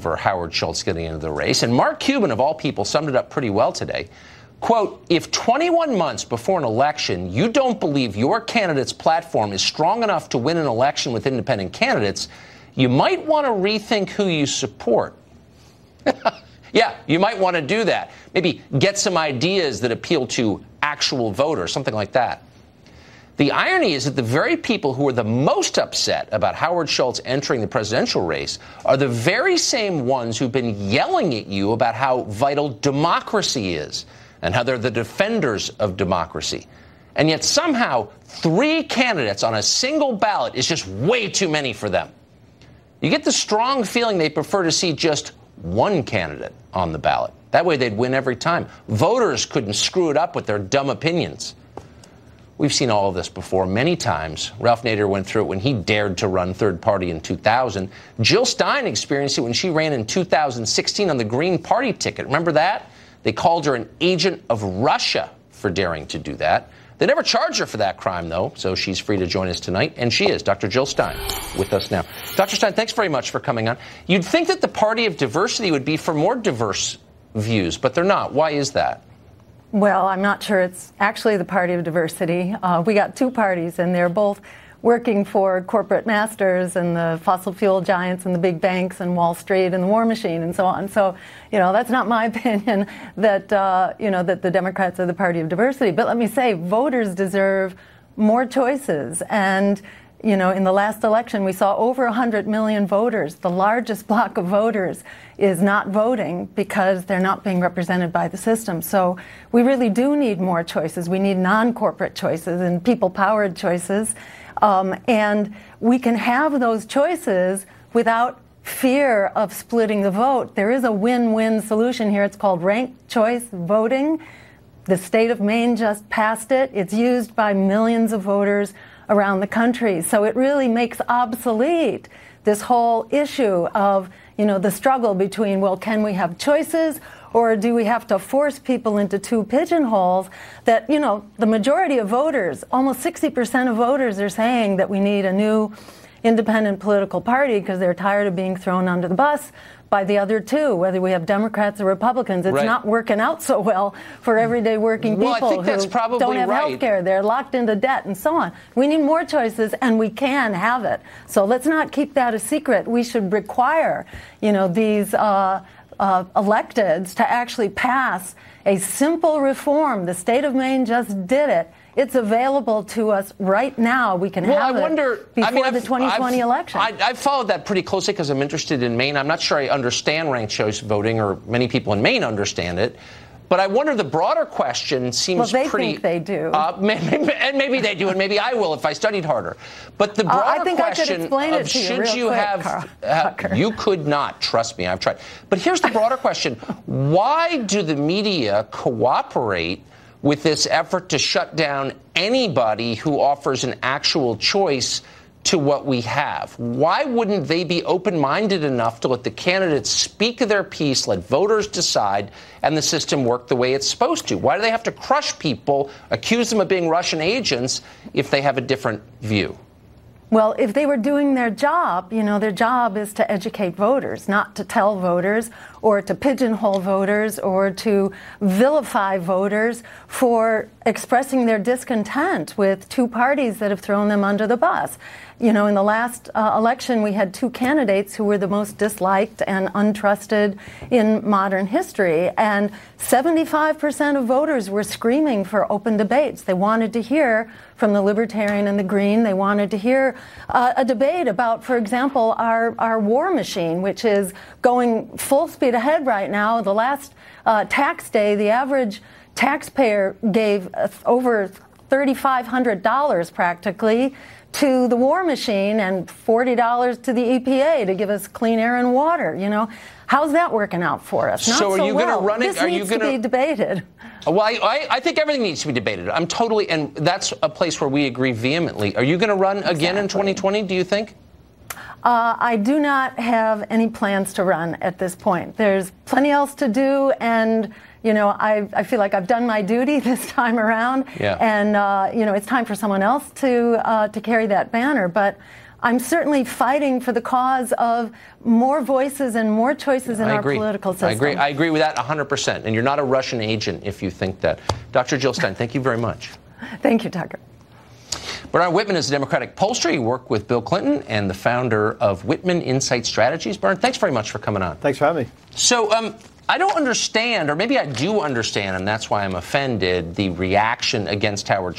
over Howard Schultz getting into the race. And Mark Cuban, of all people, summed it up pretty well today. Quote, if 21 months before an election you don't believe your candidate's platform is strong enough to win an election with independent candidates, you might want to rethink who you support. Yeah, you might want to do that. Maybe get some ideas that appeal to actual voters, something like that. The irony is that the very people who are the most upset about Howard Schultz entering the presidential race are the very same ones who've been yelling at you about how vital democracy is and how they're the defenders of democracy. And yet somehow 3 candidates on a single ballot is just way too many for them. You get the strong feeling they prefer to see just one candidate on the ballot. That way they'd win every time. Voters couldn't screw it up with their dumb opinions. We've seen all of this before many times. Ralph Nader went through it when he dared to run third party in 2000. Jill Stein experienced it when she ran in 2016 on the Green Party ticket. Remember that? They called her an agent of Russia for daring to do that. They never charged her for that crime, though, so she's free to join us tonight. And she is, Dr. Jill Stein, with us now. Dr. Stein, thanks very much for coming on. You'd think that the party of diversity would be for more diverse views, but they're not. Why is that? Well, I'm not sure it's actually the party of diversity. We got 2 parties, and they're both working for corporate masters and the fossil fuel giants and the big banks and Wall Street and the war machine and so on. So, that's not my opinion that, that the Democrats are the party of diversity. But let me say, voters deserve more choices. And, in the last election, we saw over 100 million voters. The largest block of voters is not voting because they're not being represented by the system. So we really do need more choices. We need non-corporate choices and people-powered choices. And we can have those choices without fear of splitting the vote. There is a win-win solution here. It's called ranked choice voting. The state of Maine just passed it. It's used by millions of voters around the country. So it really makes obsolete this whole issue of, the struggle between, well, can we have choices or do we have to force people into 2 pigeonholes that, the majority of voters, almost 60% of voters are saying that we need a new independent political party because they're tired of being thrown under the bus by the other 2, whether we have Democrats or Republicans. It's not working out so well for everyday working people who don't have health care. They're locked into debt and so on. We need more choices, and we can have it. So let's not keep that a secret. We should require, these electeds to actually pass a simple reform. The state of Maine just did it. It's available to us right now. We can have it before the 2020 election. I've followed that pretty closely because I'm interested in Maine. I'm not sure I understand ranked choice voting, or many people in Maine understand it. But I wonder, the broader question seems pretty... Well, they think they do. Maybe they do, and maybe I will if I studied harder. But the broader question of should you have... You could not. Trust me, I've tried. But here's the broader question. Why do the media cooperate with this effort to shut down anybody who offers an actual choice to what we have? Why wouldn't they be open-minded enough to let the candidates speak their piece, let voters decide, and the system work the way it's supposed to? Why do they have to crush people, accuse them of being Russian agents, if they have a different view? Well, if they were doing their job, their job is to educate voters, not to tell voters or to pigeonhole voters or to vilify voters for expressing their discontent with 2 parties that have thrown them under the bus. In the last election, we had 2 candidates who were the most disliked and untrusted in modern history. And 75% of voters were screaming for open debates. They wanted to hear from the Libertarian and the Green. They wanted to hear a debate about, for example, our war machine, which is going full speed ahead right now. The last tax day, the average taxpayer gave over $3,500 practically to the war machine and $40 to the EPA to give us clean air and water. How's that working out for us? So are you going to run it? This needs to be debated. Well, I think everything needs to be debated. And that's a place where we agree vehemently. Are you going to run again in 2020, do you think? I do not have any plans to run at this point. There's plenty else to do, and I feel like I've done my duty this time around. Yeah. And it's time for someone else to carry that banner. But I'm certainly fighting for the cause of more voices and more choices in our political system. I agree with that 100%. And you're not a Russian agent if you think that. Dr. Jill Stein, thank you very much. Thank you, Tucker. Bernard Whitman is a Democratic pollster. You work with Bill Clinton and the founder of Whitman Insight Strategies. Bernard, thanks very much for coming on. Thanks for having me. So I don't understand, or maybe I do understand, and that's why I'm offended, the reaction against Howard